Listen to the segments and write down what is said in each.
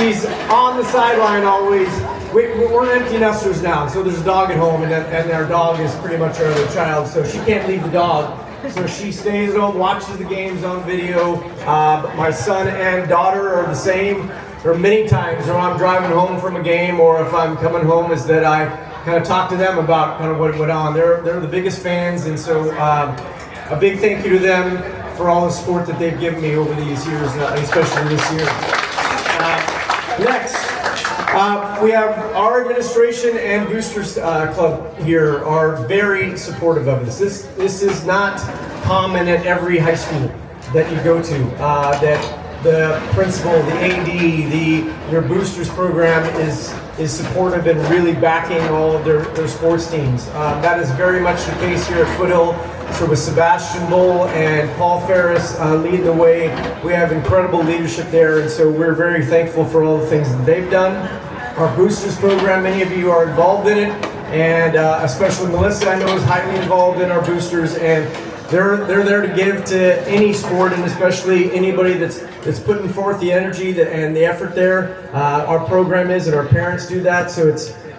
she's on the sideline always. We're empty nesters now, so there's a dog at home, and our dog is pretty much our other child, so she can't leave the dog. So she stays at home, watches the games on video. My son and daughter are the same. There are many times when I'm driving home from a game, or if I'm coming home, is that I kind of talk to them about kind of what went on. They're the biggest fans, and so a big thank you to them for all the support that they've given me over these years, especially this year. Next, we have our administration and Boosters Club here are very supportive of this. This is not common at every high school that you go to, that the principal, the AD, your Boosters program is supportive and really backing all of their sports teams. That is very much the case here at Foothill. So with Sebastian Bull and Paul Ferris leading the way, we have incredible leadership there, and so we're very thankful for all the things that they've done. Our Boosters program, many of you are involved in it, and especially Melissa, I know, is highly involved in our Boosters, and they're there to give to any sport, and especially anybody that's putting forth the energy and the effort there. Our program is, and our parents do that, so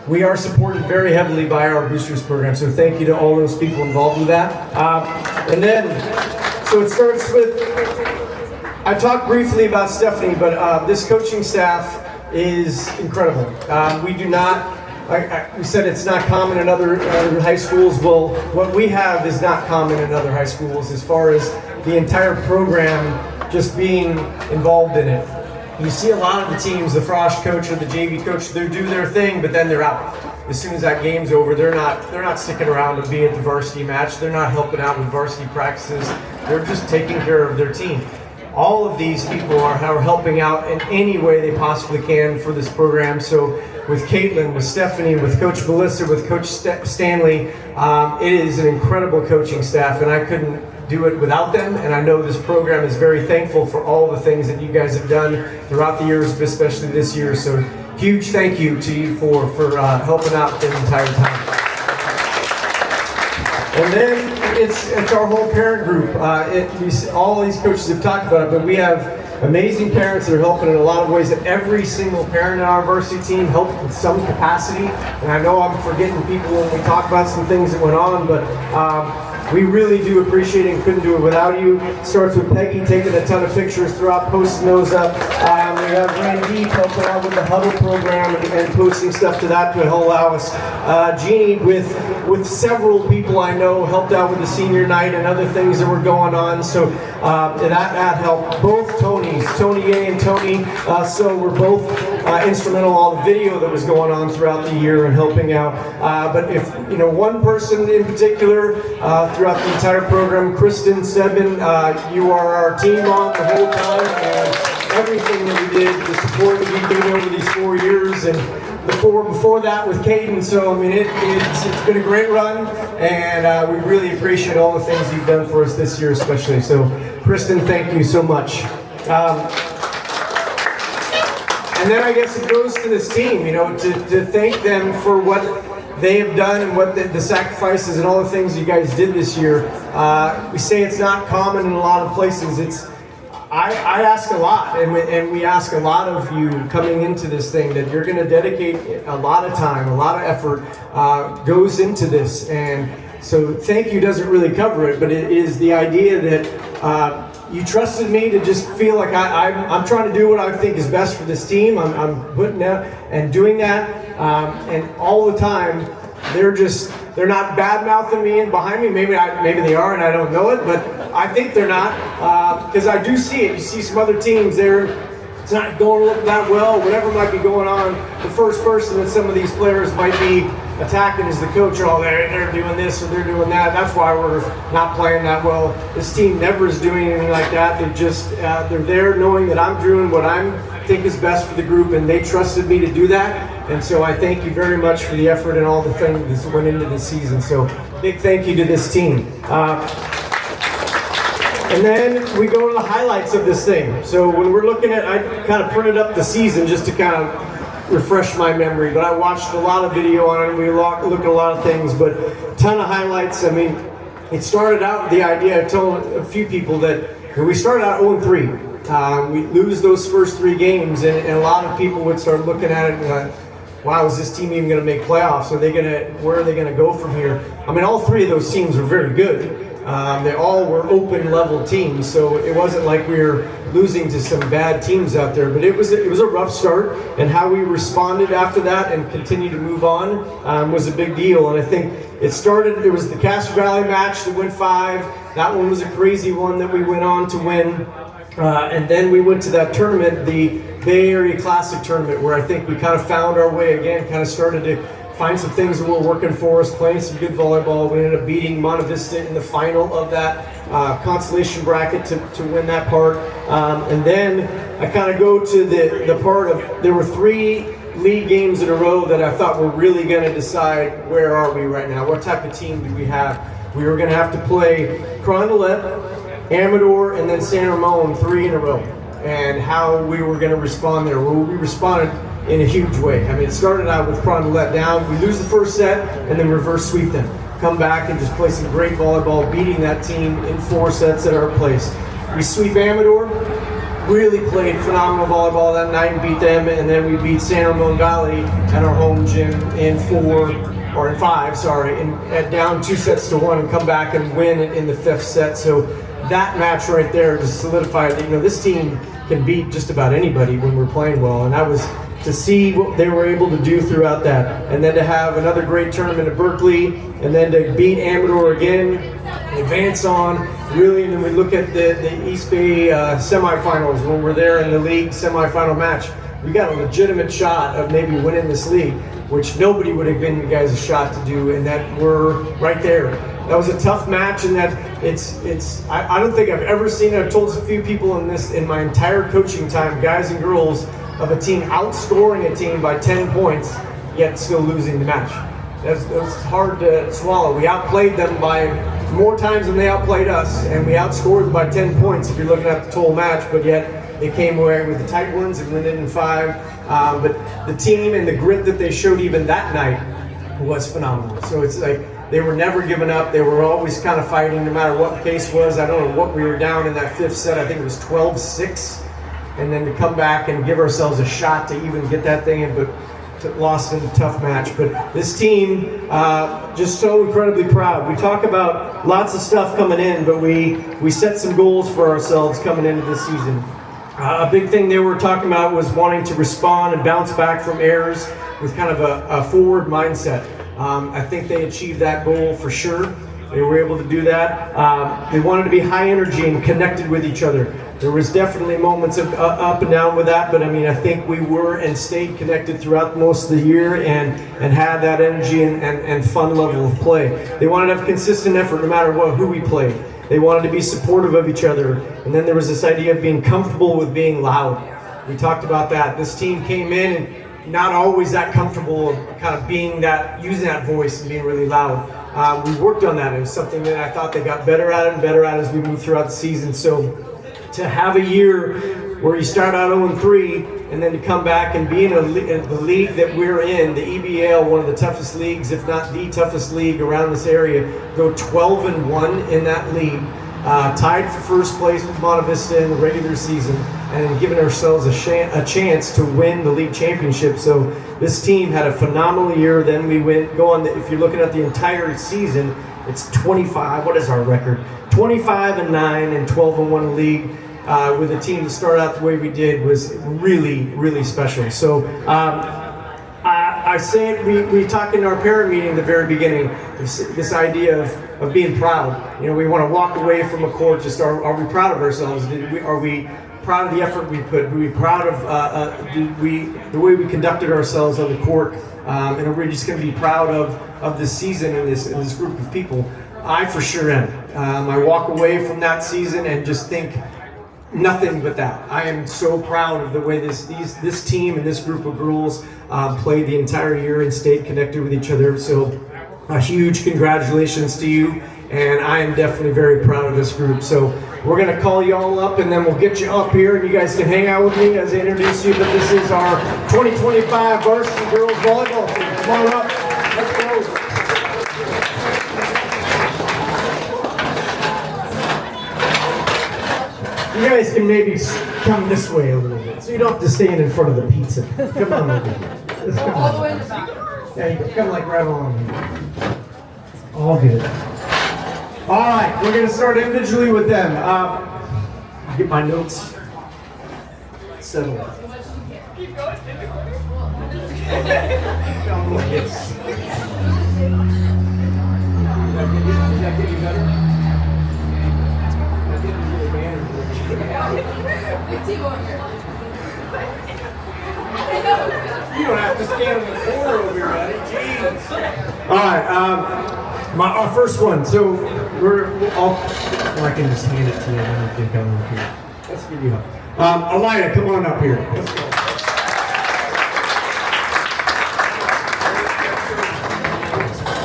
we are supported very heavily by our Boosters program, so thank you to all those people involved with that. And then, so it starts with, I talked briefly about Stephanie, but this coaching staff is incredible. We do not, we said it's not common in other high schools. Well, what we have is not common in other high schools as far as the entire program just being involved in it. You see a lot of the teams, the Frosh coach or the JV coach, they do their thing, but then they're out. As soon as that game's over, they're not sticking around to be at the varsity match. They're not helping out with varsity practices. They're just taking care of their team. All of these people are helping out in any way they possibly can for this program. So with Caitlin, with Stephanie, with Coach Melissa, with Coach Stanley, it is an incredible coaching staff, and I couldn't do it without them, and I know this program is very thankful for all the things that you guys have done throughout the years, especially this year. So huge thank you to you for helping out the entire time. And then it's our whole parent group. All these coaches have talked about it, but we have amazing parents that are helping in a lot of ways. That every single parent in our varsity team helped in some capacity. And I know I'm forgetting people when we talk about some things that went on, but we really do appreciate it and couldn't do it without you. It starts with Peggy taking a ton of pictures throughout, posting those up. We have Randy helping out with the Huddle program and posting stuff to that to allow us. Jeannie with several people I know helped out with the senior night and other things that were going on. So that helped. Both Tonys, Tony A and Tony, so were both instrumental in all the video that was going on throughout the year and helping out. But if one person in particular throughout the entire program, Kristen Stebbin, you are our team on the whole time, and everything that we did, the support that we gave over these 4 years, and before that with Caden. So I mean, it's been a great run, and we really appreciate all the things you've done for us this year, especially. So Kristen, thank you so much. And then I guess it goes to this team, to thank them for what they have done and what the sacrifices and all the things you guys did this year. We say it's not common in a lot of places. I ask a lot, and we ask a lot of you coming into this thing that you're going to dedicate a lot of time, a lot of effort goes into this. And so thank you doesn't really cover it, but it is the idea that you trusted me to just feel like I'm trying to do what I think is best for this team. I'm putting out and doing that, and all the time they're not bad-mouthing me and behind me. Maybe they are and I don't know it, but I think they're not, because I do see it. You see some other teams, it's not going that well, whatever might be going on. The first person that some of these players might be attacking is the coach. Oh, they're doing this or they're doing that. That's why we're not playing that well. This team never is doing anything like that. They're there knowing that I'm doing what I think is best for the group, and they trusted me to do that. And so I thank you very much for the effort and all the things that went into this season. So big thank you to this team. And then we go to the highlights of this thing. So when we're looking at, I kind of printed up the season just to kind of refresh my memory, but I watched a lot of video on it, and we looked at a lot of things, but a ton of highlights. I mean, it started out with the idea, I told a few people that we started out 0-3. We lose those first 3 games, and a lot of people would start looking at it and wow, is this team even going to make playoffs? Where are they going to go from here? I mean, all 3 of those teams were very good. They all were open level teams, so it wasn't like we were losing to some bad teams out there. But it was a rough start, and how we responded after that and continued to move on was a big deal. And I think it was the Castro Valley match that went 5. That one was a crazy one that we went on to win. And then we went to that tournament, the Bay Area Classic tournament, where I think we kind of found our way again, kind of started to find some things that were working for us, playing some good volleyball. We ended up beating Monte Vista in the final of that consolation bracket to win that part. And then I kind of go to the part of, there were 3 league games in a row that I thought were really going to decide where are we right now, what type of team do we have. We were going to have to play Carondelet, Amador, and then San Ramon 3 in a row, and how we were going to respond there. Well, we responded in a huge way. I mean, it started out with Carondelet down. We lose the first set and then reverse sweep them. Come back and just play some great volleyball, beating that team in 4 sets at our place. We sweep Amador, really played phenomenal volleyball that night and beat them, and then we beat San Ramon Valley at our home gym in 5, and down 2 sets to 1 and come back and win in the 5th set. So that match right there just solidified that, this team can beat just about anybody when we're playing well, and that was to see what they were able to do throughout that, and then to have another great tournament at Berkeley, and then to beat Amador again, advance on, really. And then we look at the East Bay semifinals when we're there in the league semifinal match. We got a legitimate shot of maybe winning this league, which nobody would have given you guys a shot to do, and that we're right there. That was a tough match, and that I don't think I've ever seen it. I've told a few people in my entire coaching time, guys and girls, of a team outscoring a team by 10 points, yet still losing the match. That's hard to swallow. We outplayed them by more times than they outplayed us, and we outscored them by 10 points if you're looking at the total match, but yet they came away with the tight ones and went in 5. But the team and the grit that they showed even that night was phenomenal. So it's like they were never giving up. They were always kind of fighting no matter what the case was. I don't know what we were down in that 5th set. I think it was 12-6. And then to come back and give ourselves a shot to even get that thing in, but lost in a tough match. But this team, just so incredibly proud. We talk about lots of stuff coming in, but we set some goals for ourselves coming into this season. A big thing they were talking about was wanting to respond and bounce back from errors with kind of a forward mindset. I think they achieved that goal for sure. They were able to do that. They wanted to be high energy and connected with each other. There was definitely moments of up and down with that, but I mean, I think we were and stayed connected throughout most of the year and had that energy and fun level of play. They wanted to have consistent effort no matter who we played. They wanted to be supportive of each other. And then there was this idea of being comfortable with being loud. We talked about that. This team came in and not always that comfortable of kind of being that, using that voice and being really loud. We worked on that. It was something that I thought they got better at and better at as we moved throughout the season. So to have a year where you start out 0-3 and then to come back and be in the league that we're in, the EBL, one of the toughest leagues, if not the toughest league around this area, go 12-1 in that league, tied for first place with Monte Vista in the regular season, and giving ourselves a chance to win the league championship. So this team had a phenomenal year. Then we go on, if you're looking at the entire season, it's 25, what is our record? 25-9 and 12-1 league. With a team to start out the way we did was really, really special. So I say it, we talked in our parent meeting at the very beginning, this idea of being proud. We want to walk away from a court, just are we proud of ourselves? Are we proud of the effort we put? Are we proud of the way we conducted ourselves on the court? And are we just going to be proud of this season and this group of people? I for sure am. I walk away from that season and just think nothing but that. I am so proud of the way this team and this group of girls played the entire year and stayed connected with each other. So a huge congratulations to you, and I am definitely very proud of this group. So we're going to call you all up, and then we'll get you up here, and you guys can hang out with me as I introduce you. But this is our 2025 Varsity Girls Volleyball team. Come on up. Let's go. You guys can maybe come this way a little bit, so you don't have to stand in front of the pizza. Come on over here. Let's come All the on. way in the back. Yeah, you can come like right along here. All good. All right, we're gonna start individually with them. Get my notes settled. Keep going. You don't have to stand in the corner over here, buddy. Jeez. All right, our first one. So I can just hand it to you. I don't think I'm up here. Let's give you a hug. Ilayda, come on up here. Let's go.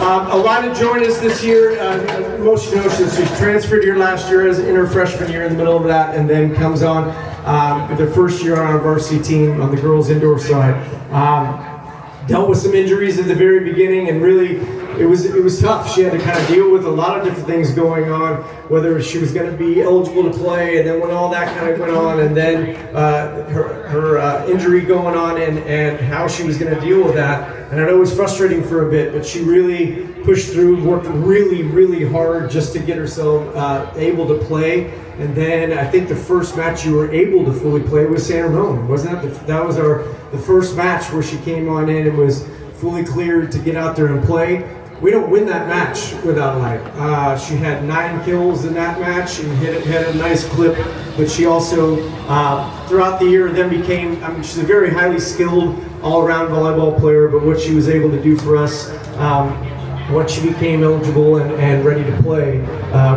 Ilayda joined us this year. Most you know, she's transferred here last year in her freshman year in the middle of that, and then comes on the first year on our varsity team on the girls indoor side. Dealt with some injuries at the very beginning, and really it was tough. She had to kind of deal with a lot of different things going on, whether she was going to be eligible to play, and then when all that kind of went on, and then her injury going on, and how she was going to deal with that. And I know it was frustrating for a bit, but she really pushed through, worked really, really hard just to get herself able to play. And then I think the first match you were able to fully play was San Ramon, wasn't that? That was the first match where she came on in and was fully cleared to get out there and play. We don't win that match without Ilayda. She had 9 kills in that match and had a nice clip, but she also, throughout the year, then became, she's a very highly skilled all-around volleyball player, but what she was able to do for us, once she became eligible and ready to play,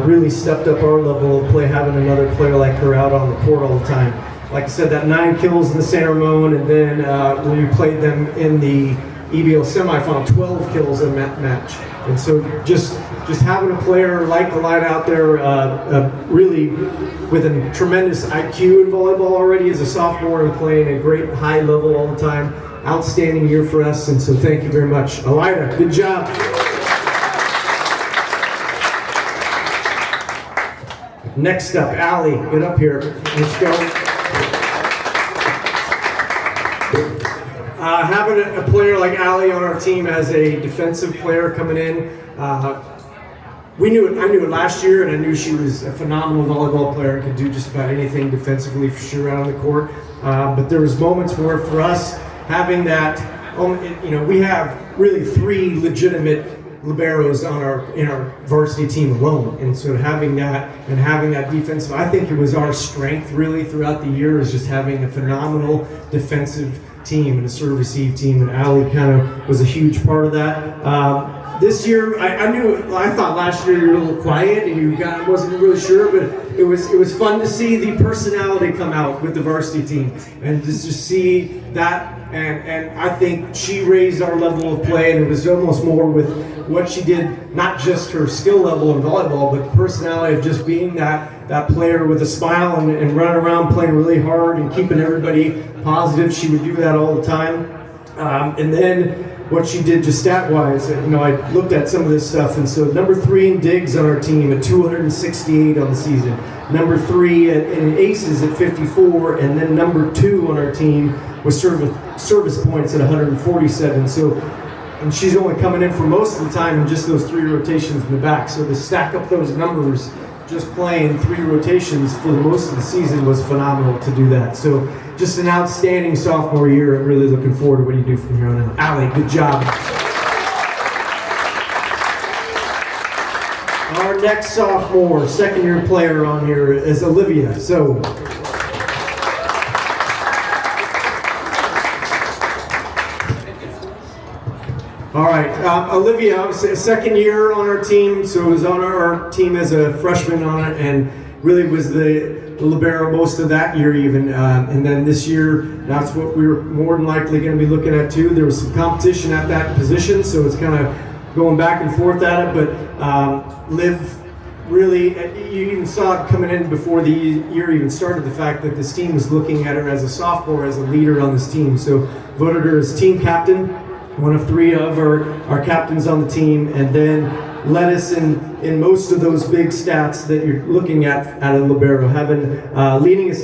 really stepped up our level of play, having another player like her out on the court all the time. Like I said, that 9 kills in the San Ramon, and then when we played them in the EBO semifinal, 12 kills in that match. And so just having a player like Ilayda out there, really with a tremendous IQ in volleyball already as a sophomore and playing a great high level all the time. Outstanding year for us, and so thank you very much. Ilayda, good job. Next up, Addy, get up here. Let's go. Having a player like Addy on our team as a defensive player coming in, I knew it last year, and I knew she was a phenomenal volleyball player and could do just about anything defensively for sure out on the court. But there was moments where for us, having that, we have really 3 legitimate liberos in our varsity team alone, and so having that defensive, I think it was our strength really throughout the year, is just having a phenomenal defensive team and a serve-receive team, and Addy kind of was a huge part of that. This year, I thought last year you were a little quiet and wasn't really sure, but it was fun to see the personality come out with the varsity team, and just see that. And I think she raised our level of play, and it was almost more with what she did, not just her skill level in volleyball, but the personality of just being that player with a smile and running around playing really hard and keeping everybody positive. She would do that all the time. And then what she did just stat-wise, I looked at some of this stuff, and so number 3 in digs on our team at 268 on the season, number 3 in aces at 54, and then number 2 on our team with service points at 147. So, and she's only coming in for most of the time in just those 3 rotations in the back. So to stack up those numbers, just playing 3 rotations for the most of the season was phenomenal to do that. So just an outstanding sophomore year, and really looking forward to what you do from here on out. Addy, good job. Our next sophomore, second-year player on here is Olivia. So. All right, Olivia, obviously a second year on our team, so was on our team as a freshman on it, and really was the libero most of that year even. And then this year, that's what we were more than likely going to be looking at too. There was some competition at that position, so it's kind of going back and forth at it. But Liv, really, you even saw it coming in before the year even started, the fact that this team was looking at her as a sophomore, as a leader on this team. So voted her as team captain. one of 3 of our captains on the team, and then led us in most of those big stats that you're looking at a libero, leading us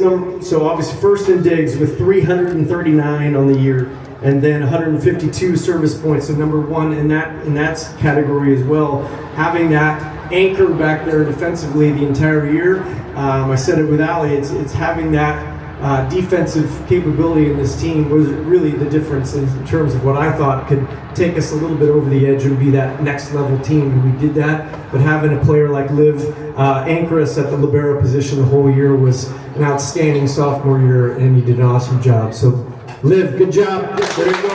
so obviously first in digs with 339 on the year, and then 152 service points, so number 1 in that category as well. Having that anchor back there defensively the entire year. I said it with Ali, it's having that defensive capability in this team was really the difference in terms of what I thought could take us a little bit over the edge and be that next level team. And we did that, but having a player like Liv anchor us at the libero position the whole year was an outstanding sophomore year, and he did an awesome job. So Liv, good job. There you go.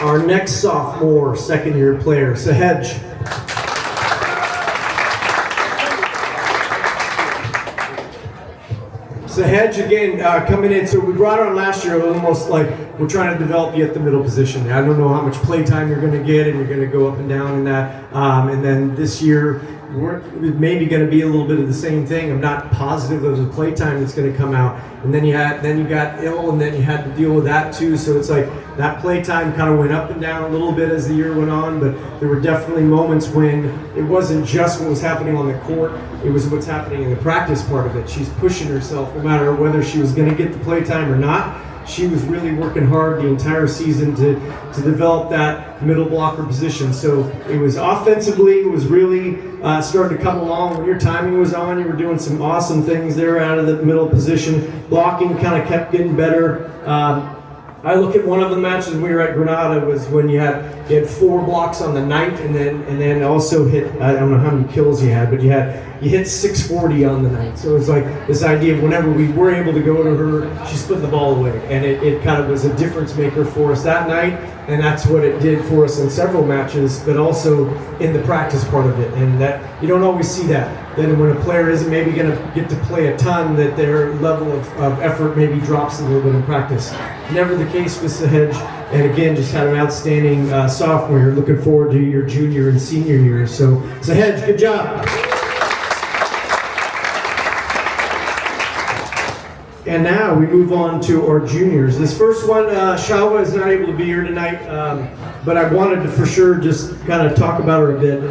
Our next sophomore, second year player, Sahej. Sahej again coming in. So we brought her on last year almost like we're trying to develop you at the middle position. I don't know how much play time you're going to get, and you're going to go up and down in that. And then this year we're maybe going to be a little bit of the same thing. I'm not positive of the play time that's going to come out. And then you got ill, and then you had to deal with that too. So it's like that play time kind of went up and down a little bit as the year went on. But there were definitely moments when it wasn't just what was happening on the court. It was what's happening in the practice part of it. She's pushing herself no matter whether she was going to get the play time or not. She was really working hard the entire season to develop that middle blocker position. So it was offensively, it was really starting to come along. When your timing was on, you were doing some awesome things there out of the middle position. Blocking kind of kept getting better. I look at one of the matches we were at Granada was when you had 4 blocks on the night, and then also hit, I don't know how many kills you had, but you hit 640 on the night. So it's like this idea of whenever we were able to go to her, she's putting the ball away, and it kind of was a difference maker for us that night, and that's what it did for us in several matches, but also in the practice part of it, and that you don't always see that. Then when a player isn't maybe going to get to play a ton, that their level of effort maybe drops a little bit in practice. Never the case with Sahej, and again, just had an outstanding sophomore year. Looking forward to your junior and senior year. So Sahej, good job. And now we move on to our juniors. This first one, Sewa is not able to be here tonight, but I wanted to for sure just kind of talk about her a bit.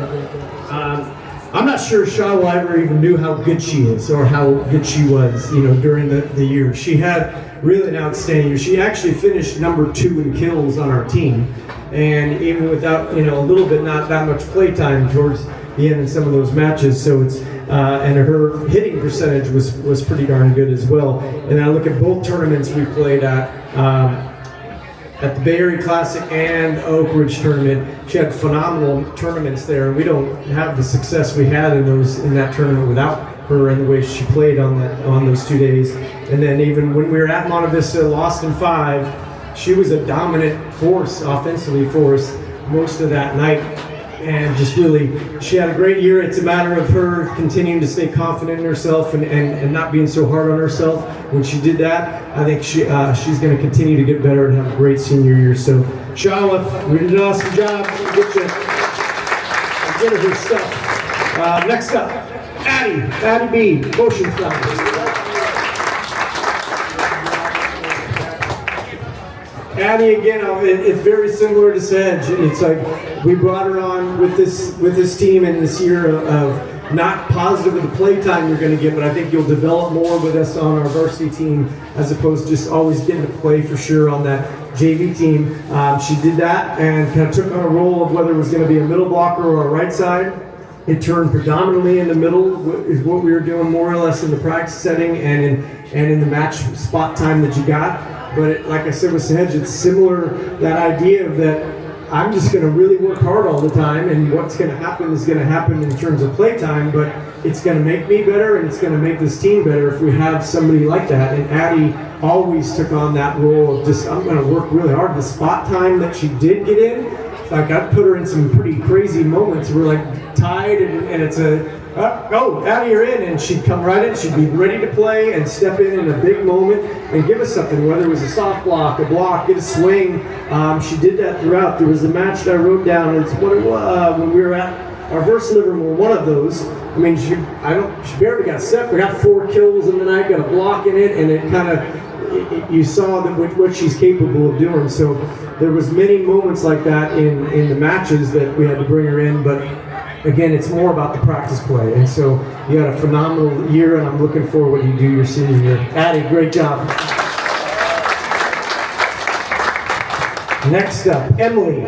I'm not sure Sewa ever even knew how good she is or how good she was, during the year. She had really an outstanding year. She actually finished number 2 in kills on our team, and even without, a little bit, not that much play time towards the end of some of those matches. So it's and her hitting percentage was pretty darn good as well. And I look at both tournaments we played at the Bay Area Classic and Oak Ridge tournament. She had phenomenal tournaments there, and we don't have the success we had in that tournament without her and the way she played on those 2 days. And then even when we were at Monte Vista, lost in 5, she was a dominant force offensively for us most of that night. And just really, she had a great year. It's a matter of her continuing to stay confident in herself and not being so hard on herself. When she did that, I think she's going to continue to get better and have a great senior year. So, Sewa, we did an awesome job. Get her stuff. Next up, Addy B, motion flowers. Addy, again, it's very similar to Sahej. It's like we brought her on with this team in this year of not positive of the play time you're going to get, but I think you'll develop more with us on our varsity team as opposed to just always getting to play for sure on that JV team. She did that and kind of took on a role of whether it was going to be a middle blocker or a right side. It turned predominantly in the middle is what we were doing more or less in the practice setting and in the match spot time that you got. But like I said with Sahej, it's similar, that idea of that I'm just going to really work hard all the time, and what's going to happen is going to happen in terms of play time, but it's going to make me better and it's going to make this team better if we have somebody like that. And Addy always took on that role of just, I'm going to work really hard. The spot time that she did get in, like I put her in some pretty crazy moments. We're like tied and it's Addy, you're in, and she'd come right in, she'd be ready to play and step in a big moment and give us something, whether it was a soft block, get a swing. She did that throughout. There was a match that I wrote down, and it's what it was when we were at our verse Livermore, one of those. I mean, she barely got set. We got 4 kills in the night, got a block in it, and it kind of you saw what she's capable of doing. So there was many moments like that in the matches that we had to bring her in, but again, it's more about the practice play. And so you had a phenomenal year, and I'm looking forward to what you do your senior year. Addy, great job. Next up, Emily.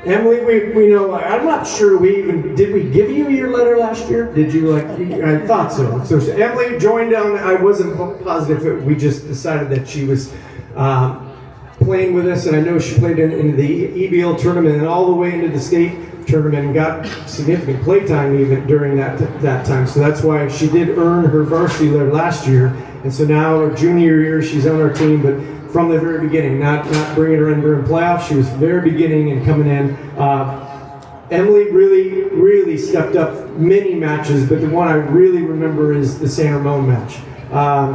Emily, we know, I'm not sure did we give you your letter last year? Did you I thought so. So Emily joined on, I wasn't positive, we just decided that she was playing with us, and I know she played in the EBL tournament and all the way into the state tournament and got significant play time even during that time. So that's why she did earn her varsity letter last year. And so now her junior year, she's on our team, but from the very beginning, not bringing her in during playoffs. She was very beginning and coming in. Emily really stepped up many matches, but the one I really remember is the San Ramon match.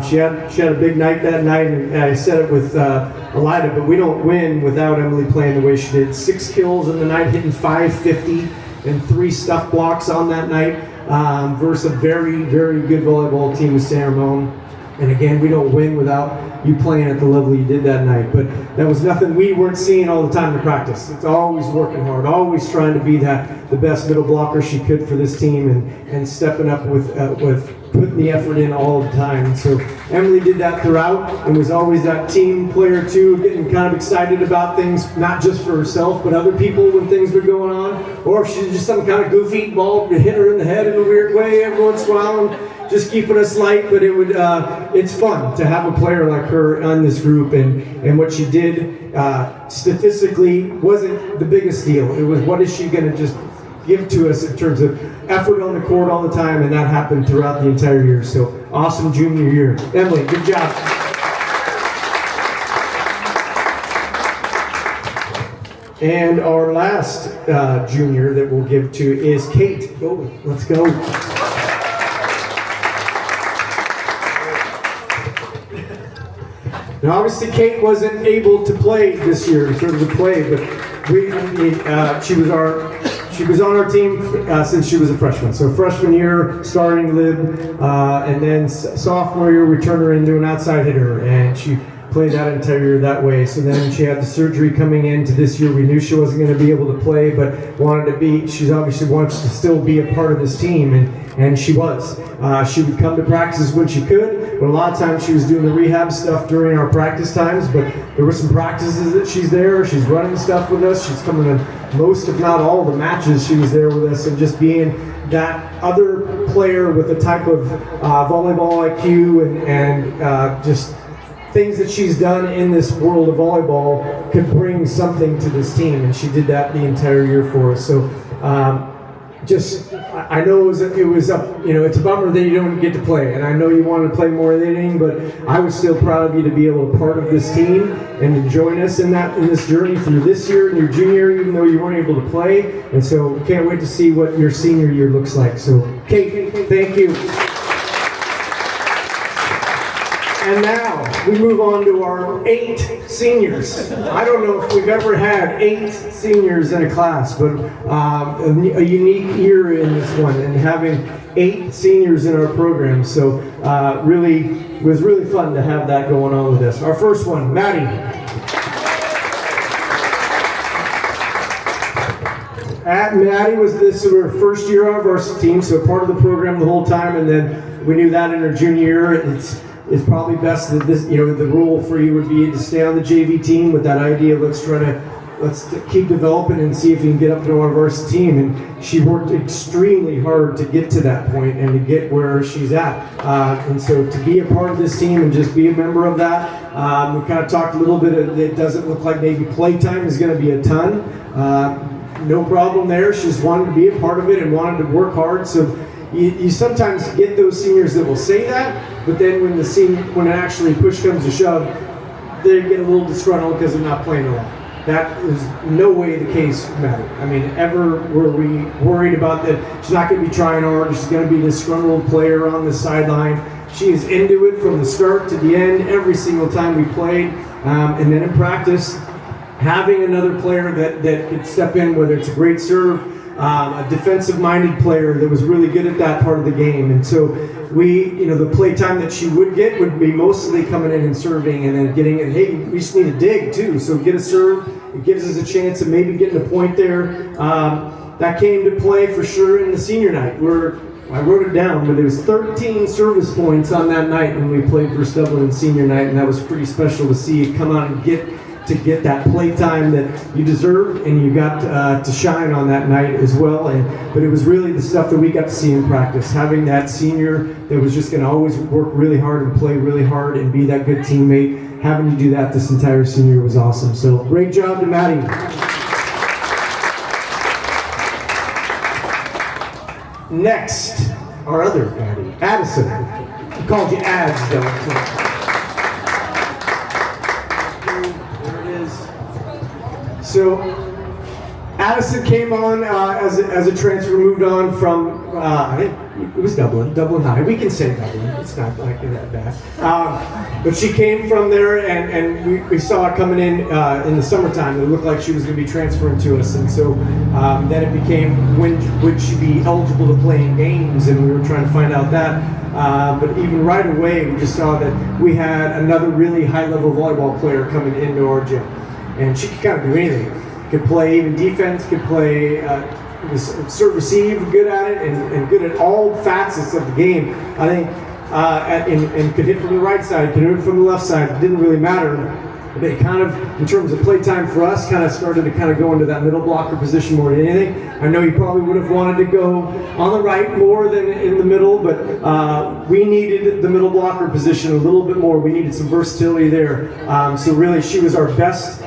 She had a big night that night, and I said it with Ilayda, but we don't win without Emily playing the way she did. 6 kills in the night, hitting 550, and 3 stuff blocks on that night versus a very good volleyball team with San Ramon. And again, we don't win without you playing at the level you did that night. But that was nothing we weren't seeing all the time in practice. It's always working hard, always trying to be the best middle blocker she could for this team, and stepping up with putting the effort in all the time. So Emily did that throughout, and was always that team player too, getting kind of excited about things, not just for herself, but other people when things were going on. Or if she's just some kind of goofy ball hit her in the head in a weird way every once in a while, and just keeping us light. But it's fun to have a player like her on this group, and what she did statistically wasn't the biggest deal. It was, what is she going to just give to us in terms of effort on the court all the time, and that happened throughout the entire year. So awesome junior year. Emily, good job. And our last junior that we'll give to is Kate. Go, let's go. Now, obviously, Kate wasn't able to play this year in terms of play, but she was on our team since she was a freshman. So freshman year, starting lib, and then sophomore year, we turned her into an outside hitter, and she played that entire year that way. So then she had the surgery coming into this year. We knew she wasn't going to be able to play, but she obviously wants to still be a part of this team, and she was. She would come to practices when she could, but a lot of times she was doing the rehab stuff during our practice times. But there were some practices that she's there, she's running stuff with us, she's coming to most, if not all, the matches she was there with us, and just being that other player with a type of volleyball IQ and just things that she's done in this world of volleyball could bring something to this team, and she did that the entire year for us. So I know it was up, it's a bummer that you don't get to play, and I know you wanted to play more inning, but I was still proud of you to be able to be part of this team and to join us in this journey through this year and your junior year, even though you weren't able to play. And so can't wait to see what your senior year looks like. So Kate, thank you. And now we move on to our 8 seniors. I don't know if we've ever had 8 seniors in a class, but a unique year in this one, and having 8 seniors in our program. So it was really fun to have that going on with us. Our first one, Mady. Mady was her first year on our varsity team, so part of the program the whole time, and then we knew that in her junior year. It's probably best that the rule for you would be to stay on the JV team with that idea. Let's keep developing and see if you can get up to our varsity team. And she worked extremely hard to get to that point and to get where she's at. And so to be a part of this team and just be a member of that, we kind of talked a little bit. It doesn't look like maybe playtime is going to be a ton. No problem there. She just wanted to be a part of it and wanted to work hard. So you sometimes get those seniors that will say that, but then when actually push comes to shove, they get a little disgruntled because they're not playing along. That is no way the case, Mady. I mean, ever were we worried about that she's not going to be trying hard, she's going to be a disgruntled player on the sideline. She is into it from the start to the end, every single time we played. And then in practice, having another player that could step in, whether it's a great serve, a defensive-minded player that was really good at that part of the game. And so the play time that she would get would be mostly coming in and serving and then getting it. Hey, we just need a dig too. So get a serve. It gives us a chance of maybe getting a point there. That came to play for sure in the senior night where I wrote it down, but there was 13 service points on that night when we played versus Dublin in senior night, and that was pretty special to see it come out and get that play time that you deserve, and you got to shine on that night as well. But it was really the stuff that we got to see in practice. Having that senior that was just going to always work really hard and play really hard and be that good teammate, having to do that this entire senior was awesome. So great job to Mady. Next, our other Addy, Addison. I called you Ads, though. There it is. So, Addison came on as a transfer, moved on from, I think it was Dublin High. We can say Dublin, it's not like that bad. But she came from there, and we saw her coming in the summertime. It looked like she was going to be transferring to us, and so then it became, when would she be eligible to play in games, and we were trying to find out that. But even right away, we just saw that we had another really high-level volleyball player coming into our gym, and she could kind of do anything. Could play even defense, could play serve, receive, good at it, and good at all facets of the game. I think, and could hit from the right side, could hit from the left side. It didn't really matter. But it kind of, in terms of play time for us, kind of started to kind of go into that middle blocker position more than anything. I know you probably would have wanted to go on the right more than in the middle, but we needed the middle blocker position a little bit more. We needed some versatility there. So really, she was our best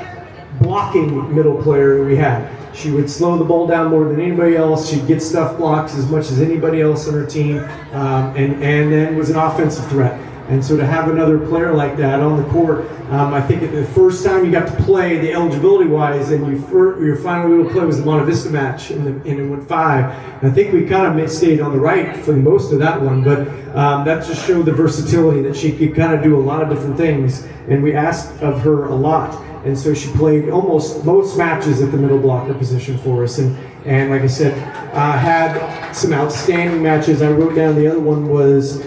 blocking middle player we had. She would slow the ball down more than anybody else. She'd get stuff blocks as much as anybody else on her team, and then was an offensive threat. And so to have another player like that on the court, I think the first time you got to play, the eligibility-wise, and your final little play was the Monte Vista match, and it went 5. And I think we kind of stayed on the right for most of that one, but that just showed the versatility that she could kind of do a lot of different things, and we asked of her a lot. And so she played almost most matches at the middle blocker position for us. And like I said, had some outstanding matches. I wrote down the other one was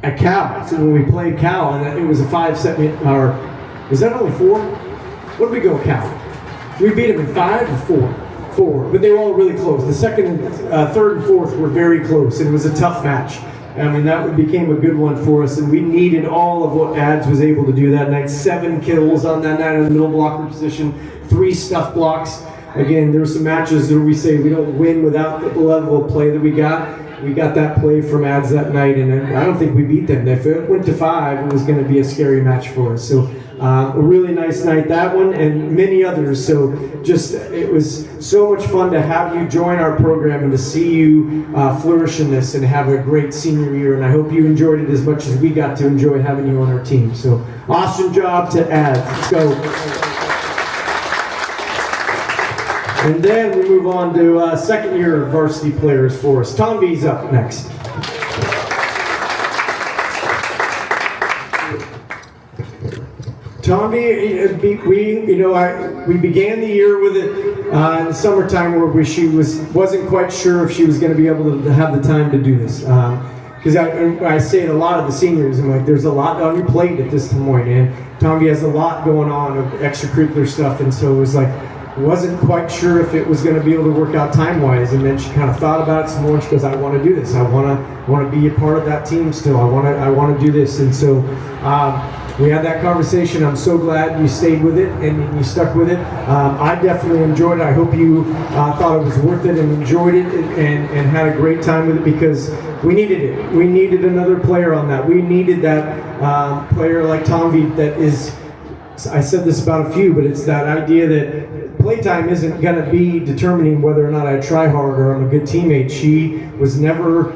at Cal. So when we played Cal, and it was a 5-set, or was that only 4? What did we go at Cal? We beat them in 5 or 4? 4, but they were all really close. The second, third, and fourth were very close. It was a tough match. I mean, that became a good one for us, and we needed all of what Ads was able to do that night. 7 kills on that night in the middle blocker position, 3 stuff blocks. Again, there were some matches where we say we don't win without the level of play that we got. We got that play from Ads that night, and I don't think we beat them. If it went to 5, it was going to be a scary match for us. So a really nice night, that one, and many others. So just, it was so much fun to have you join our program and to see you flourish in this and have a great senior year. And I hope you enjoyed it as much as we got to enjoy having you on our team. So awesome job to Ads. Let's go. And then we move on to second year varsity players for us. Tanvi's up next. Tanvi, we began the year with it in the summertime where she wasn't quite sure if she was going to be able to have the time to do this. Because I say it a lot of the seniors, I'm like, there's a lot on your plate at this point, and Tanvi has a lot going on of extracurricular stuff, and so it was like, wasn't quite sure if it was going to be able to work out time-wise, and then she kind of thought about it some more, and she goes, I want to do this. I want to be a part of that team still. I want to do this. And so we had that conversation. I'm so glad you stayed with it and you stuck with it. I definitely enjoyed it. I hope you thought it was worth it and enjoyed it and had a great time with it, because we needed it. We needed another player on that. We needed that player like Tanvi that is, I said this about a few, but it's that idea that playtime isn't going to be determining whether or not I try hard or I'm a good teammate. She was never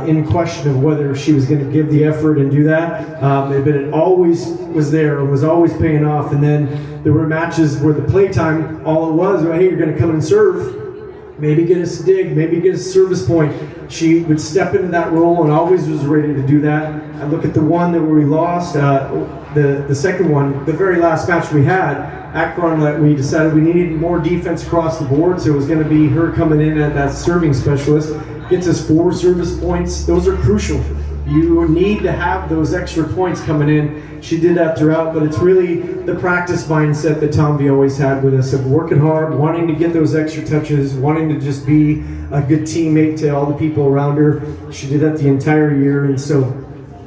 in question of whether she was going to give the effort and do that, but it always was there and was always paying off. And then there were matches where the playtime, all it was, hey, you're going to come and serve. maybe get us a dig, maybe get us a service point. She would step into that role and always was ready to do that. I look at the one that we lost, the second one, the very last match we had at Cronlet, we decided we needed more defense across the board, so it was going to be her coming in at that serving specialist. Gets us 4 service points. Those are crucial. You need to have those extra points coming in. She did that throughout, but it's really the practice mindset that Tanvi always had with us of working hard, wanting to get those extra touches, wanting to just be a good teammate to all the people around her. She did that the entire year, and so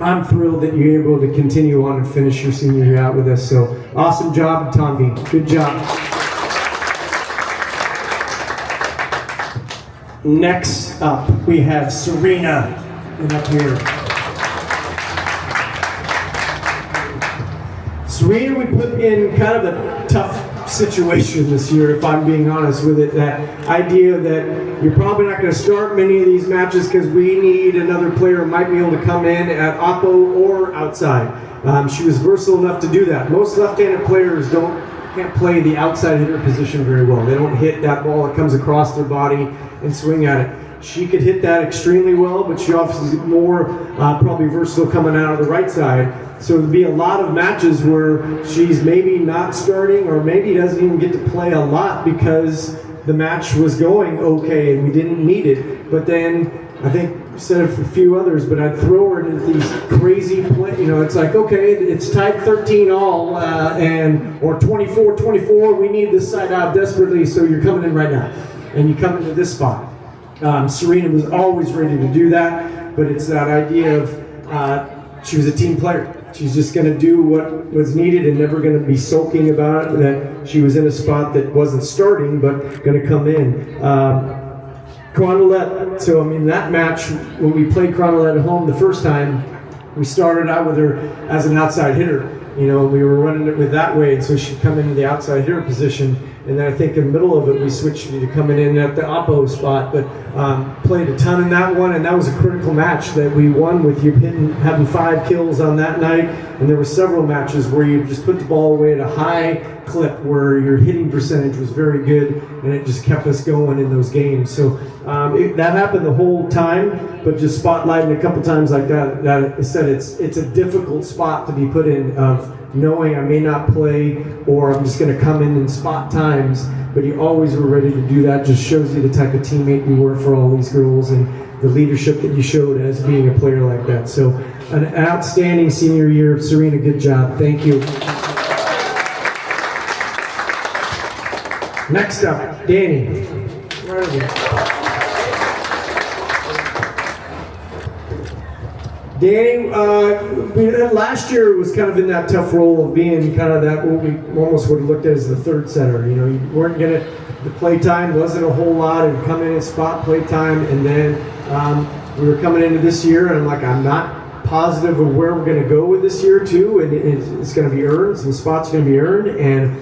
I'm thrilled that you're able to continue on and finish your senior year out with us. So awesome job, Tanvi. Good job. Next up, we have Serena, and up here. Serena, we put in kind of a tough situation this year, if I'm being honest with it. That idea that you're probably not going to start many of these matches because we need another player who might be able to come in at oppo or outside. She was versatile enough to do that. Most left-handed players can't play the outside hitter position very well. They don't hit that ball that comes across their body and swing at it. She could hit that extremely well, but she offers more probably versatile coming out of the right side. So there'd be a lot of matches where she's maybe not starting or maybe doesn't even get to play a lot because the match was going okay and we didn't need it. But then, I think I said it for a few others, but I'd throw her into these crazy play, it's like, okay, it's tied 13 all, or 24-24, we need this side out desperately, so you're coming in right now. And you come into this spot. Serena was always ready to do that, but it's that idea of she was a team player. She's just going to do what was needed and never going to be sulking about it, that she was in a spot that wasn't starting, but going to come in. Cronlet, so that match, when we played Cronlet at home the first time, we started out with her as an outside hitter. We were running it with that way, and so she'd come into the outside hitter position. And then I think in the middle of it, we switched to coming in at the oppo spot, but played a ton in that one, and that was a critical match that we won with you having 5 kills on that night. And there were several matches where you just put the ball away at a high clip where your hitting percentage was very good, and it just kept us going in those games. So that happened the whole time, but just spotlighting a couple times like that, I said it's a difficult spot to be put in of knowing I may not play or I'm just going to come in spot times, but you always were ready to do that. Just shows you the type of teammate you were for all these girls and the leadership that you showed as being a player like that. So an outstanding senior year. Serena, good job. Thank you. Next up, Dani. Where are you? Dani, last year was kind of in that tough role of being kind of that what we almost would have looked at as the third center. You weren't going to, the play time wasn't a whole lot, and come in and spot play time, and then we were coming into this year, and I'm not positive of where we're going to go with this year too, and it's going to be earned, some spots going to be earned, and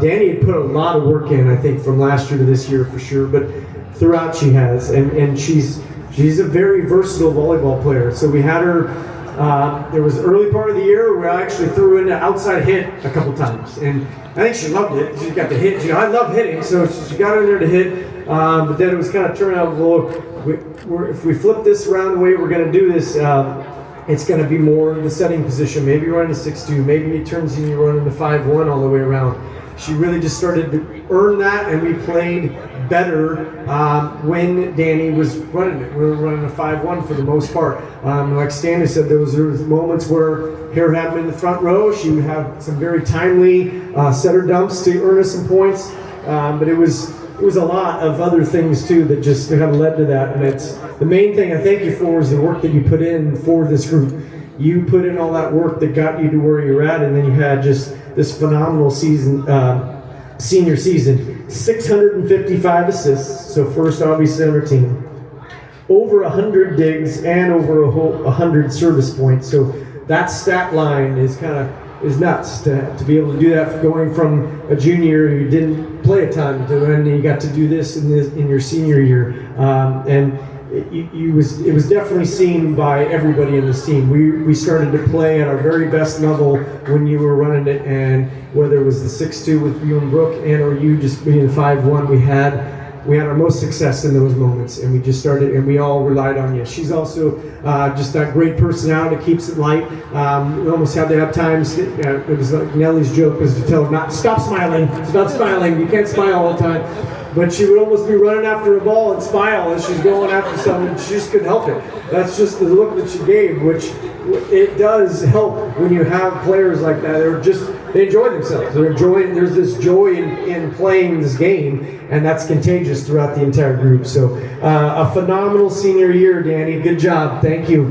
Dani had put a lot of work in, I think, from last year to this year for sure, but throughout she has, and she's a very versatile volleyball player. So we had her, there was the early part of the year where I actually threw in an outside hit a couple times. And I think she loved it. She got the hit. I love hitting, so she got in there to hit. But then it was kind of turning out, if we flip this around the way we're going to do this, it's going to be more in the setting position. Maybe you're running a 6-2. Maybe it turns in you're running the 5-1 all the way around. She really just started to earn that, and we played better when Dani was running it. We were running a 5-1 for the most part. Like Stanley said, there was moments where her having in the front row, she would have some very timely setter dumps to earn us some points. But it was a lot of other things too that just kind of led to that. And it's the main thing I thank you for is the work that you put in for this group. You put in all that work that got you to where you're at, and then you had just this phenomenal season, senior season. 655 assists, so first obviously on our team. Over 100 digs and over 100 service points. So that stat line is nuts to be able to do that, going from a junior who didn't play a ton to when you got to do this in your senior year. And it was definitely seen by everybody in this team. We started to play at our very best level when you were running it, and whether it was the 6-2 with you and Brooke, and or you just being the 5-1, we had we had our most success in those moments, and we just started, and we all relied on you. She's also just that great personality, keeps it light. We almost had to have times, it was like Nellie's joke was to tell her, not stop smiling, stop smiling, you can't smile all the time. But she would almost be running after a ball and smile as she's going after something. She just couldn't help it. That's just the look that she gave, which it does help when you have players like that. They enjoy themselves. There's this joy in playing this game, and that's contagious throughout the entire group. So a phenomenal senior year, Dani. Good job. Thank you.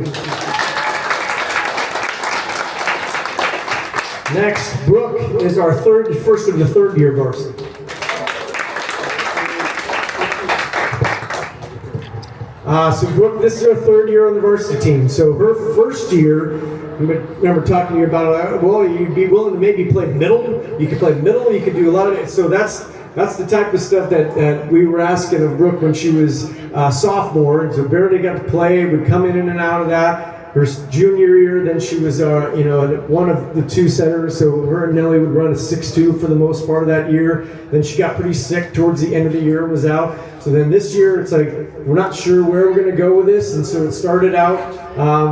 Next, Brooke is our first of the third year varsity. So Brooke, this is her third year on the varsity team. So her first year, I remember talking to you about, well, you'd be willing to maybe play middle. You could play middle, you could do a lot of it. So that's the type of stuff that we were asking of Brooke when she was sophomore. So barely got to play, would come in and out of that. Her junior year, then she was one of the two centers, so her and Nellie would run a 6-2 for the most part of that year. Then she got pretty sick towards the end of the year and was out. So then this year, it's like, we're not sure where we're going to go with this, and so it started out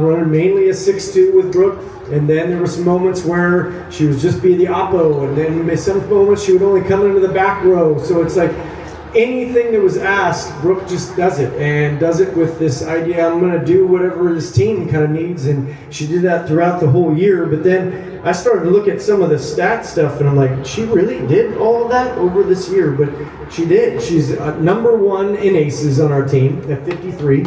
running mainly a 6-2 with Brooke, and then there were some moments where she would just be the oppo, and then some moments she would only come into the back row. So it's like, anything that was asked, Brooke just does it, and does it with this idea, I'm going to do whatever this team kind of needs, and she did that throughout the whole year. But then I started to look at some of the stat stuff, and I'm like, she really did all of that over this year, but she did. She's number 1 in aces on our team at 53.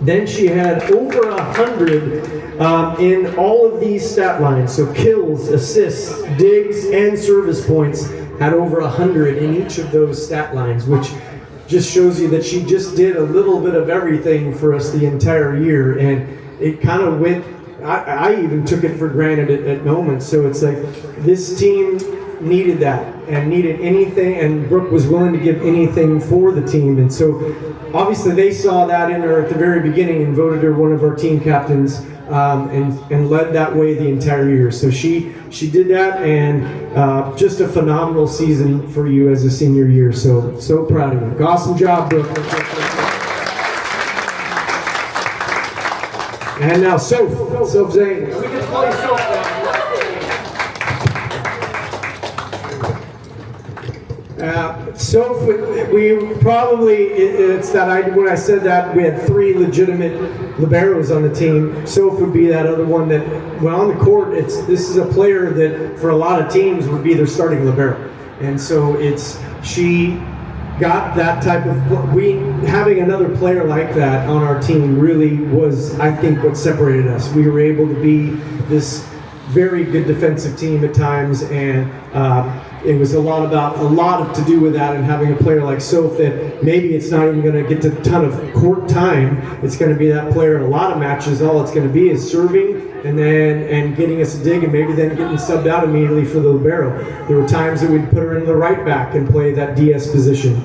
Then she had over 100 in all of these stat lines, so kills, assists, digs, and service points. Had over 100 in each of those stat lines, which just shows you that she just did a little bit of everything for us the entire year, and it kind of went, I even took it for granted at moments. So it's like, this team needed that, and needed anything, and Brooke was willing to give anything for the team. And so obviously they saw that in her at the very beginning and voted her one of our team captains, and led that way the entire year. So she did that, and just a phenomenal season for you as a senior year. So proud of you. Awesome job, Brooke. And now Soph Zane. We just call you Soph. Soph, we probably, it's that when I said that we had 3 legitimate liberos on the team, Soph would be that other one that, when on the court, this is a player that for a lot of teams would be their starting libero. And so she got that type of, having another player like that on our team really was, I think, what separated us. We were able to be this very good defensive team at times, and it was a lot to do with that, and having a player like Soph that maybe it's not even going to get a ton of court time. It's going to be that player in a lot of matches. All it's going to be is serving and getting us a dig, and maybe then getting subbed out immediately for the libero. There were times that we'd put her in the right back and play that DS position,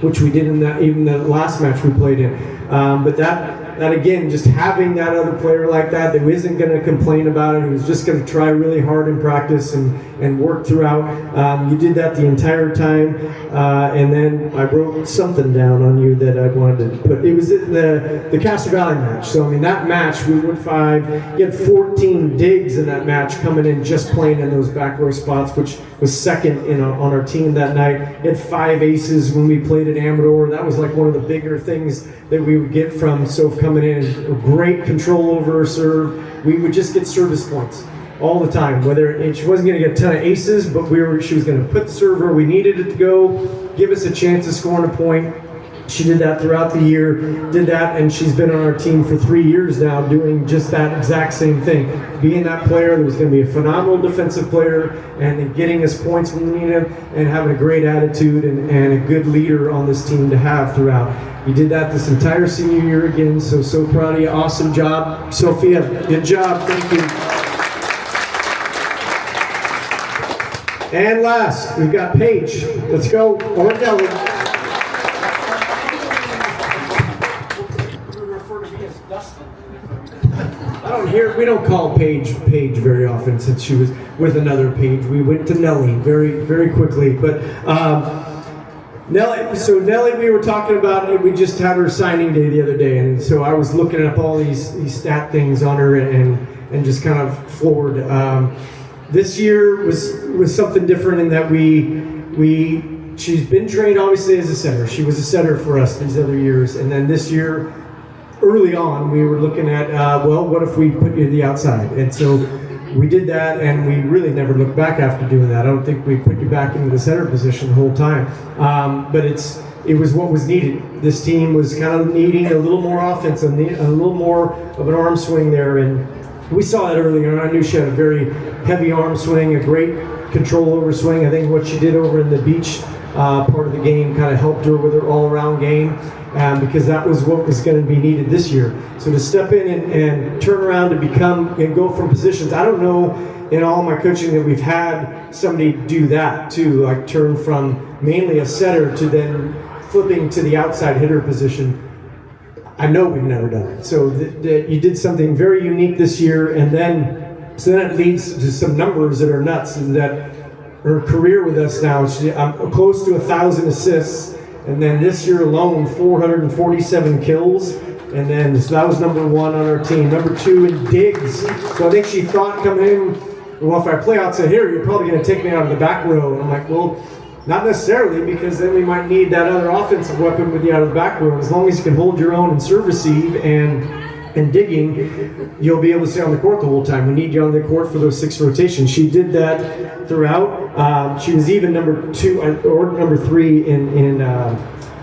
which we did in even the last match we played in. But that again, just having that other player like that isn't going to complain about it, who's just going to try really hard in practice and work throughout. You did that the entire time, and then I wrote something down on you that I wanted to put. It was in the Castro Valley match. So I mean, that match we went 5. You had 14 digs in that match coming in, just playing in those back row spots, which was second on our team that night. You had 5 aces when we played at Amador. That was like one of the bigger things that we would get from Soph coming in. Great control over her serve. We would just get service points all the time. She wasn't going to get a ton of aces, but she was going to put the serve where we needed it to go, give us a chance of scoring a point. She did that throughout the year, and she's been on our team for 3 years now doing just that exact same thing. Being that player that was going to be a phenomenal defensive player, and then getting us points when we need them, and having a great attitude and a good leader on this team to have throughout. You did that this entire senior year again, so proud of you. Awesome job. Sophia, good job. Thank you. And last, we've got Paige. Let's go. Or Dani. We don't call Paige very often, since she was with another Paige. We went to Nellie very, very quickly. But Nellie, we were talking about it. We just had her signing day the other day, and so I was looking up all these stat things on her and just kind of floored. This year was something different in that she's been trained obviously as a setter. She was a setter for us these other years, and then this year, early on, we were looking at what if we put you to the outside, and so we did that, and we really never looked back after doing that. I don't think we put you back into the center position the whole time, but it was what was needed. This team was kind of needing a little more offense, a little more of an arm swing there, and we saw that earlier, and I knew she had a very heavy arm swing, a great control over swing. I think what she did over in the beach part of the game kind of helped her with her all-around game, because that was what was going to be needed this year. So to step in and turn around to become and go from positions, I don't know in all my coaching that we've had somebody do that too, like turn from mainly a setter to then flipping to the outside hitter position. I know we've never done it. So you did something very unique this year, and then it leads to some numbers that are nuts. That her career with us now, I'm close to 1,000 assists, and then this year alone, 447 kills, and then so that was number 1 on our team. Number 2 in digs. So I think she thought coming in, well, if I play outside here, you're probably going to take me out of the back row. And I'm like, well, not necessarily, because then we might need that other offensive weapon with you out of the back row. As long as you can hold your own and serve receive and digging, you'll be able to stay on the court the whole time. We need you on the court for those 6 rotations. She did that throughout. She was even number 2 or number 3 in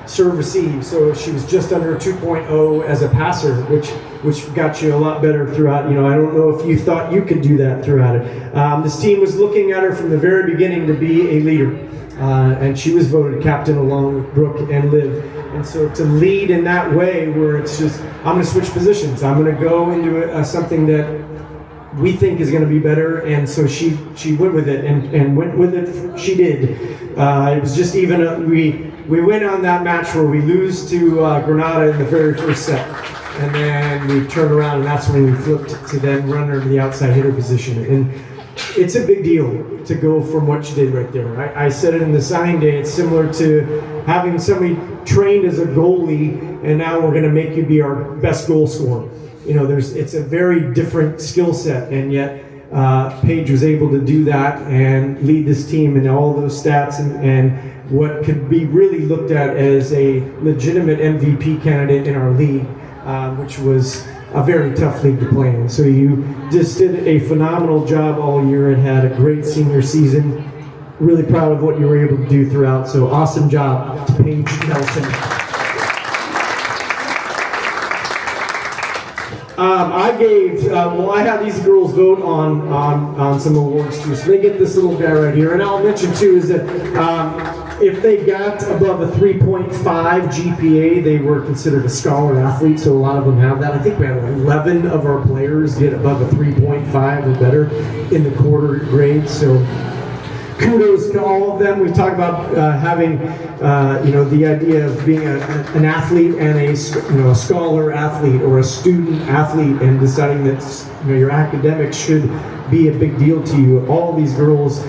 serve receive, so she was just under 2.0 as a passer, which got you a lot better throughout. I don't know if you thought you could do that throughout it. This team was looking at her from the very beginning to be a leader, and she was voted captain along with Brooke and Liv. And so to lead in that way, where it's just, I'm going to switch positions, I'm going to go into something that we think is going to be better, and so she went with it, and went with it. She did. It was just even we went on that match where we lose to Granada in the very first set, and then we turned around, and that's when we flipped to then run her to the outside hitter position. And it's a big deal to go from what she did right there. I said it in the signing day. It's similar to having somebody trained as a goalie, and now we're going to make you be our best goal scorer. It's a very different skill set, and yet Paige was able to do that and lead this team in all those stats and what could be really looked at as a legitimate MVP candidate in our league, which was a very tough league to play in. So you just did a phenomenal job all year and had a great senior season. Really proud of what you were able to do throughout. So awesome job to Paige Nelson. I had these girls vote on some awards too. So they get this little guy right here. And I'll mention too is that if they got above a 3.5 GPA, they were considered a scholar athlete, so a lot of them have that. I think we have 11 of our players get above a 3.5 or better in the quarter grade, so kudos to all of them. We talk about having, the idea of being an athlete and a scholar athlete or a student athlete, and deciding that your academics should be a big deal to you. All these girls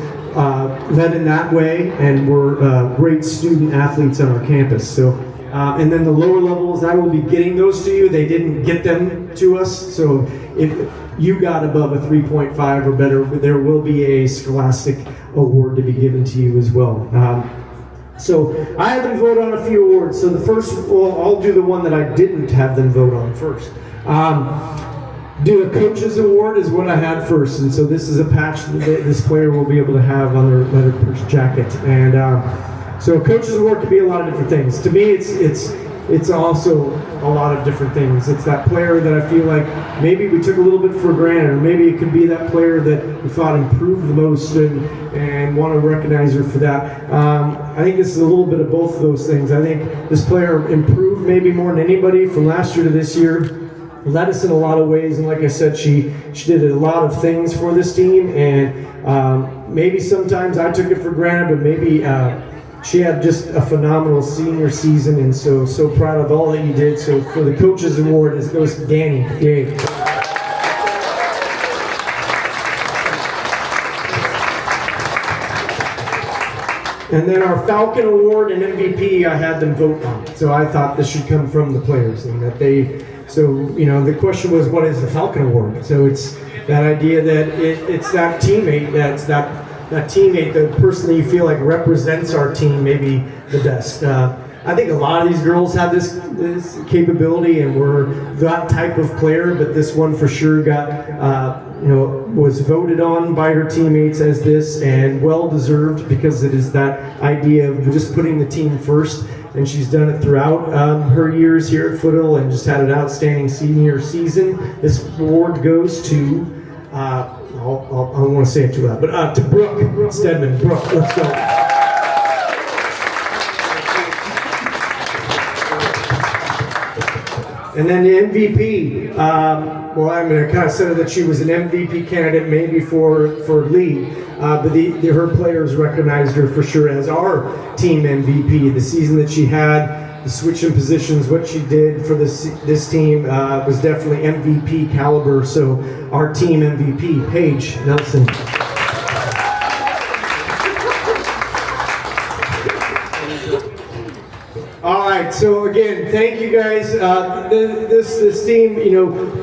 led in that way and were great student athletes on our campus. So, and then the lower levels, I will be getting those to you. They didn't get them to us, so if you got above a 3.5 or better, there will be a scholastic award to be given to you as well. So I had them vote on a few awards. So the first, I'll do the one that I didn't have them vote on first. Do a coach's award is what I had first, and so this is a patch that this player will be able to have on their lettered jacket. And so a coach's award could be a lot of different things. To me, it's also a lot of different things. It's that player that I feel like maybe we took a little bit for granted, or maybe it could be that player that we thought improved the most and want to recognize her for that. I think this is a little bit of both of those things. I think this player improved maybe more than anybody from last year to this year. Led us in a lot of ways, and like I said, she did a lot of things for this team, and maybe sometimes I took it for granted, but maybe she had just a phenomenal senior season, and so proud of all that you did. So for the coaches award, it goes to Dani. Yay. And then our Falcon Award and MVP, I had them vote on. So I thought this should come from the players, and that the question was, what is the Falcon Award? So it's that idea that it's that teammate, that teammate, the person that you feel like represents our team maybe the best. I think a lot of these girls have this capability, and we're that type of player, but this one for sure was voted on by her teammates as this, and well deserved, because it is that idea of just putting the team first, and she's done it throughout her years here at Foothill, and just had an outstanding senior season. This award goes to, I don't want to say it too loud, but to Brooke Stedman. Brooke, let's go. And then the MVP, well, I'm going to kind of say that she was an MVP candidate maybe for league, but her players recognized her for sure as our team MVP. The season that she had, the switch in positions, what she did for this team was definitely MVP caliber. So our team MVP, Paige Nelson. All right, so again, thank you guys. This team,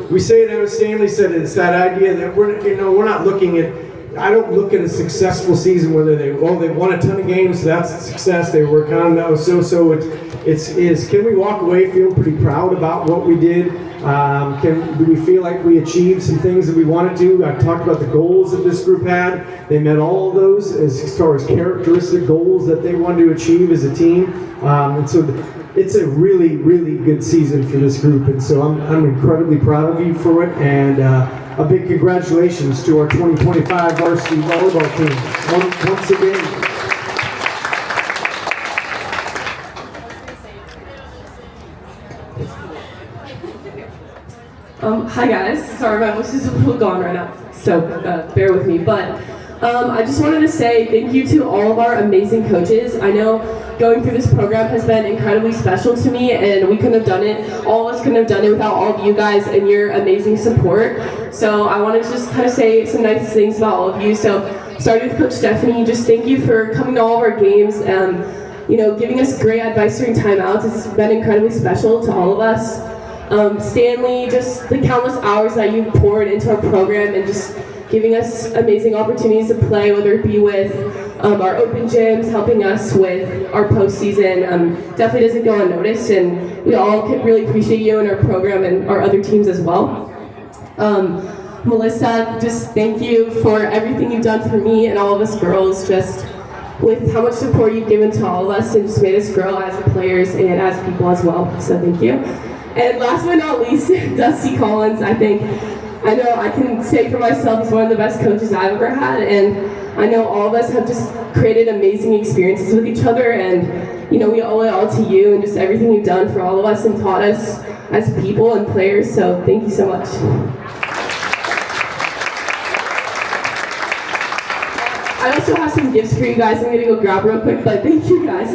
we say that, as Stanley said, it's that idea that we're not looking at. I don't look at a successful season whether they won a ton of games, so that's a success. They were kind of so. It's can we walk away feeling pretty proud about what we did? Do we feel like we achieved some things that we wanted to? I talked about the goals that this group had. They met all of those as far as characteristic goals that they wanted to achieve as a team. And so it's a really, really good season for this group. And so I'm incredibly proud of you for it. And a big congratulations to our 2025 varsity volleyball team once again. Hi guys, sorry my voice is a little gone right now, so bear with me, but I just wanted to say thank you to all of our amazing coaches. I know going through this program has been incredibly special to me, and we couldn't have done it, all of us couldn't have done it without all of you guys and your amazing support. So I wanted to just kind of say some nice things about all of you. So starting with Coach Stephanie, just thank you for coming to all of our games, giving us great advice during timeouts. It's been incredibly special to all of us. Stanley, just the countless hours that you've poured into our program and just giving us amazing opportunities to play, whether it be with our open gyms, helping us with our postseason, definitely doesn't go unnoticed, and we all can really appreciate you and our program and our other teams as well. Melissa, just thank you for everything you've done for me and all of us girls, just with how much support you've given to all of us and just made us grow as players and as people as well, so thank you. And last but not least, Dusty Collins, I know I can say for myself, he's one of the best coaches I've ever had, and I know all of us have just created amazing experiences with each other, and we owe it all to you and just everything you've done for all of us and taught us as people and players, so thank you so much. I also have some gifts for you guys I'm gonna go grab real quick, but thank you guys.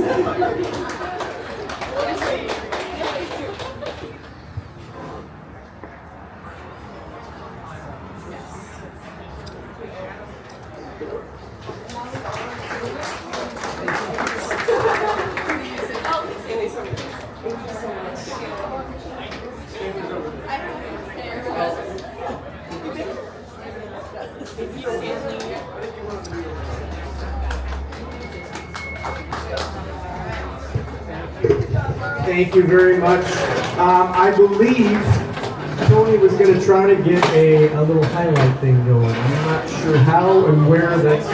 Thank you very much. I believe Tony was going to try to get a little highlight thing going. I'm not sure how and where that's